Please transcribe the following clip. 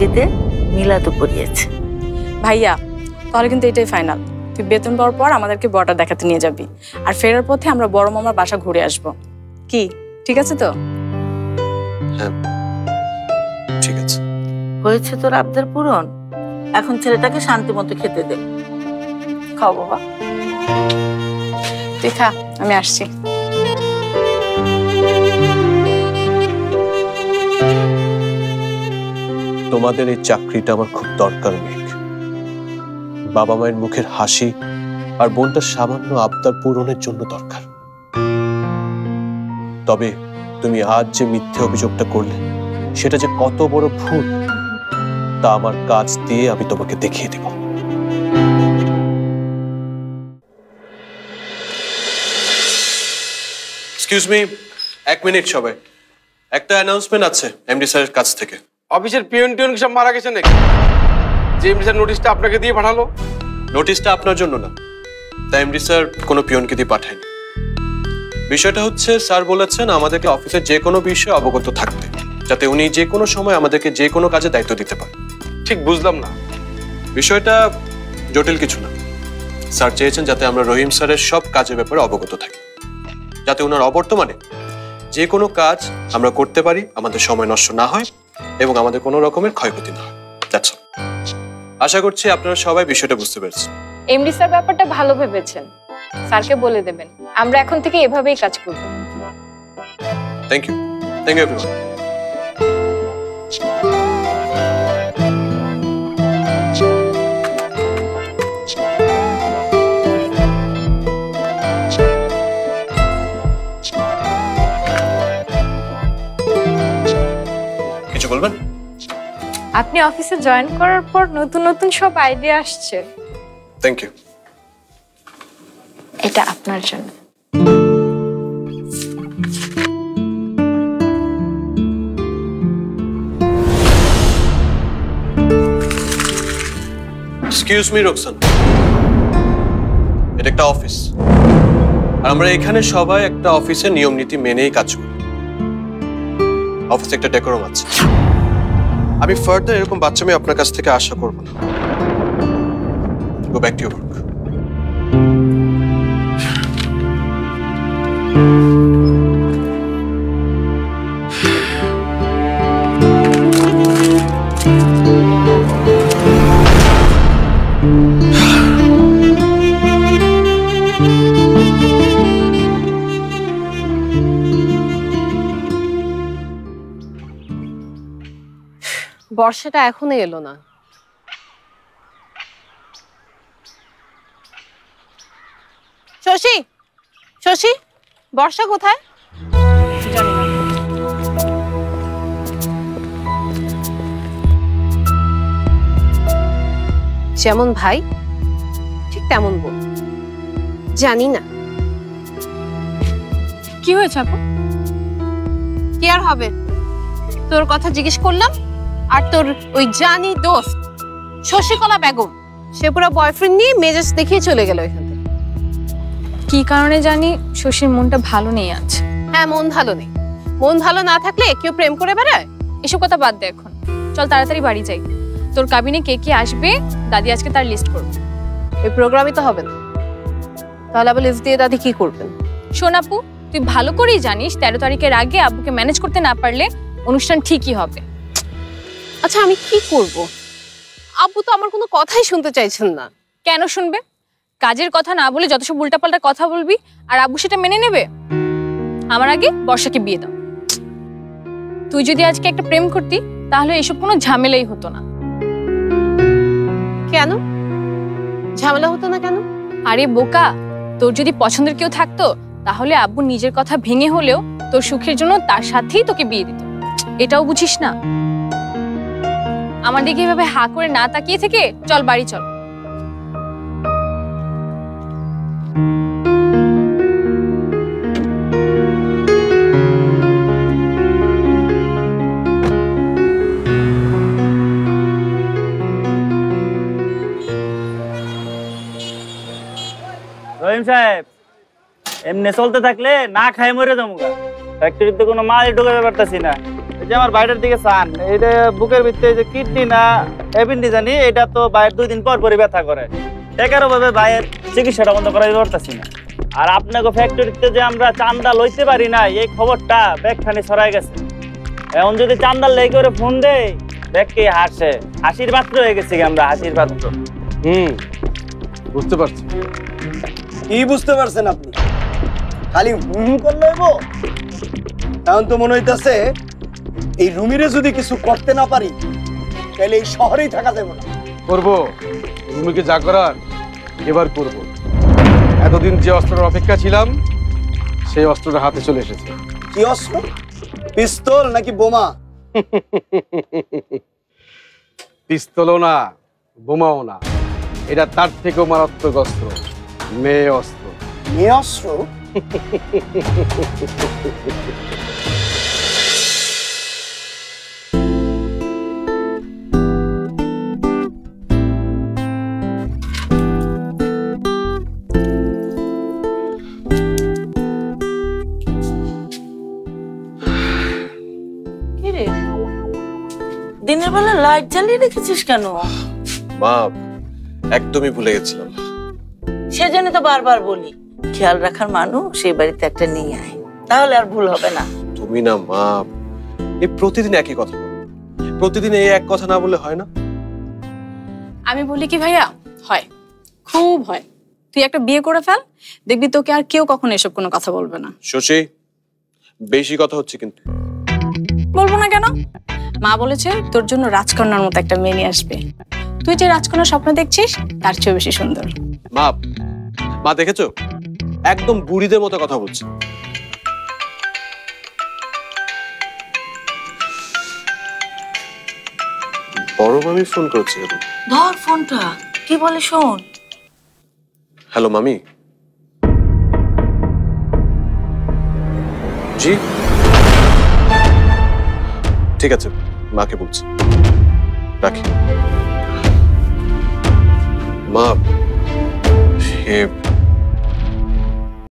মসজিদে মিলাদও পড়িয়েছে। ভাইয়া তাহলে কিন্তু এটাই ফাইনাল, তুই বেতন পাওয়ার পর আমাদেরকে বর্ডার দেখাতে নিয়ে যাবি, আর ফেরার পথে আমরা বড় মামার বাসা ঘুরে আসব। কি ঠিক আছে তো? হ্যাঁ ঠিক আছে। হয়েছে তোর আবদার পূরণ, এখন ছেলেটাকে শান্তি মতো খেতে দে। খাও বাবা। তুই খা, আমি আসছি। তোমাদের এই চাকরিটা আমার খুব দরকার মেঘ। বাবা মায়ের মুখের হাসি আর বোনটার সামান্য আবদার পূরণের জন্য দরকার। তবে তুমি আজ যে মিথ্যে অভিযোগটা করলে সেটা যে কত বড় ভুল তা আমার কাজ দিয়ে আমি তোমাকে দেখিয়ে দেব। এক্সকিউজ মি, 1 মিনিট সবাই, একটা অ্যানাউন্সমেন্ট আছে এমডি স্যারের কাছ থেকে। অফিসের পিয়ন টিয়ন সব মারা গেছে নাকি? যে এমডি স্যার নোটিশটা আপনাকে দিয়ে পাঠালো? নোটিশটা আপনার জন্য না, তাই এমডি স্যার কোনো পিয়নকে দিয়ে পাঠায়নি। বিষয়টা হচ্ছে স্যার বলেছেন আমাদেরকে অফিসের যে কোনো বিষয়ে অবগত থাকতে, যাতে উনি যে কোনো সময় আমাদেরকে যে কোনো কাজে দায়িত্ব দিতে পারেন। ঠিক বুঝলাম না। বিষয়টা জটিল কিছু না। স্যার চেয়েছেন যাতে আমরা রহিম স্যারের সব কাজের ব্যাপারে অবগত থাকি, যাতে ওনার অবর্তমানে যে কোনো কাজ আমরা করতে পারি, আমাদের সময় নষ্ট না হয় এবং আমাদের কোনো রকমের ক্ষয়ক্ষতি না হয়। That's all. আশা করছি আপনারা সবাই বিষয়টা বুঝতে পেরেছেন। এমডি স্যার ব্যাপারটা ভালো ভেবেছেন, স্যারকে বলে দেবেন আমরা এখন থেকে এভাবেই কাজ করব। Thank you everyone. কিছু বলবেন? আপনি অফিসে জয়েন করার পর নতুন নতুন সব আইডিয়া আসছে। Thank you. এটা আপনার জন্য। এক্সকিউজ মি রোকসান, এটা একটা অফিস আর আমরা এখানে সবাই একটা অফিসের নিয়ম নীতি মেনেই কাজ করি। অফিসে একটা ডেকোরাম আছে। আমি ফার্দার এরকম বাচ্চামি আপনার কাছ থেকে আশা করব না। Go back to your work. বর্ষাটা এখনো এলো না। শশী, শশী, বর্ষা কোথায়? জানি না। যেমন ভাই ঠিক তেমন বোন। জানি না কি হয়েছে আপু? কি আর হবে, তোর কথা জিজ্ঞেস করলাম আর তোর ওই জানি দোস্ত শশীকলা বেগম সে পুরো বয়ফ্রেন্ড নিয়ে মেজাজ দেখিয়ে চলে গেল এখান থেকে। কি কারণে জানি শশীর মনটা ভালো নেই আজ। হ্যাঁ, মন ভালো নেই। মন ভালো না থাকলে কেউ প্রেম করে বেড়ায়? এসব কথা বাদ দে এখন, চল তাড়াতাড়ি বাড়ি যাই। তোর কাবিনে কে কে আসবে দাদি আজকে তার লিস্ট করবে। এই প্রোগ্রামই তো হবে না, তাহলে আবার লিস্ট দিয়ে দাদি কি করবেন? শোন আপু, তুই ভালো করেই জানিস 13 তারিখের আগে আব্বুকে ম্যানেজ করতে না পারলে অনুষ্ঠান ঠিকই হবে। আচ্ছা আমি কি করব? আব্বু তো আমার কোনো কথাই শুনতে চাইছেন না। কেন শুনবে? কাজের কথা না বলে যত সব উল্টাপাল্টা কথা বলবি আর আব্বু সেটা মেনে নেবে। আমার আগে বর্ষাকে বিয়ে দাও। তুই যদি আজকে একটা প্রেম করতি তাহলে এসব কোনো ঝামেলাই হতো না। কেন ঝামেলা হতো না কেন? আরে বোকা, তোর যদি পছন্দের কেউ থাকতো তাহলে আব্বু নিজের কথা ভেঙে হলেও তোর সুখের জন্য তার সাথেই তোকে বিয়ে দিত। এটাও বুঝিস না? আমার দিকে এভাবে হা করে না তাকিয়ে থেকে চল বাড়ি চল। রহিম সাহেব, এমনি চলতে থাকলে না খাই মরে যাবো। ফ্যাক্টরিতে কোনো মালই ঢোকাতে পারতাছি না। এই যে আমার বাইরের দিকে চান, এটা বুকের ভিতরে যে কিডনি না অ্যাপেন্ডিক্স জানি, এটা তো বাইরের 2 দিন পর পরই ব্যথা করে। একারো ভাবে বাইরের চিকিৎসাটা বন্ধ করা পারতাছি না। আর আপনাকে ফ্যাক্টরিতে যে আমরা চান্দা লইতে পারি না, এই খবরটা ব্যাগখানে ছড়াই গেছে। এখন যদি চান্দার লেগে করে ফোন দেয়, ব্যাগকে হাসে, হাসির পাত্র হয়ে গেছি আমরা, হাসির পাত্র। বুঝতে পারছি। কি বুঝতে পারছেন আপনি? খালি হুম করলে হইব? এখন তো মনে হইতাছে এই রুমিরে যদি কিছু করতে না পারি তাহলে এই শহরেই থাকা যাবে না। করবো, রুমিকে যা করার এবার করব। এতদিন যে অস্ত্রের অপেক্ষা ছিলাম সেই অস্ত্রটা হাতে চলে এসেছে। কি অস্ত্র? পিস্তল নাকি বোমা? পিস্তলও না, বোমাও না, এটা তার থেকেও মারাত্মক অস্ত্র, মেয়ে অস্ত্র। মেয়ে অস্ত্র? কিরে দিনের বেলা লাইট জ্বালিয়ে রেখেছিস কেন? মা, একদমই ভুলে গেছিলাম। সেজন্য তো বারবার বলি খেয়াল রাখার মানুষ সেই বাড়িতে একটা নিয়ে আয়, তাহলে আর ভুল হবে না। তুমি না মা, এই প্রতিদিন একই কথা বলো। প্রতিদিন এই এক কথা না বললে হয় না? আমি বলি কি ভাইয়া, হয়, খুব হয়। তুই একটা বিয়ে করে ফেল, দেখবি তোকে আর কেউ কখনো এসব কোনো কথা বলবে না। শশী, বেশি কথা হচ্ছে কিন্তু। বলবো না কেন? মা বলেছে তোর জন্য রাজকন্যার মতো একটা মেয়ে নিয়ে আসবে। তুই যে রাজকন্যার স্বপ্ন দেখছিস তার চেয়ে বেশি সুন্দর। মা, মা দেখেছো, একদম বুড়িদের মতো কথা বলছে। বড় মামি ফোন করেছে। ধর ফোনটা, কি বলে শোন। হ্যালো মামি। জি, ঠিক আছে, মাকে বলছি, রাখি। মা, সে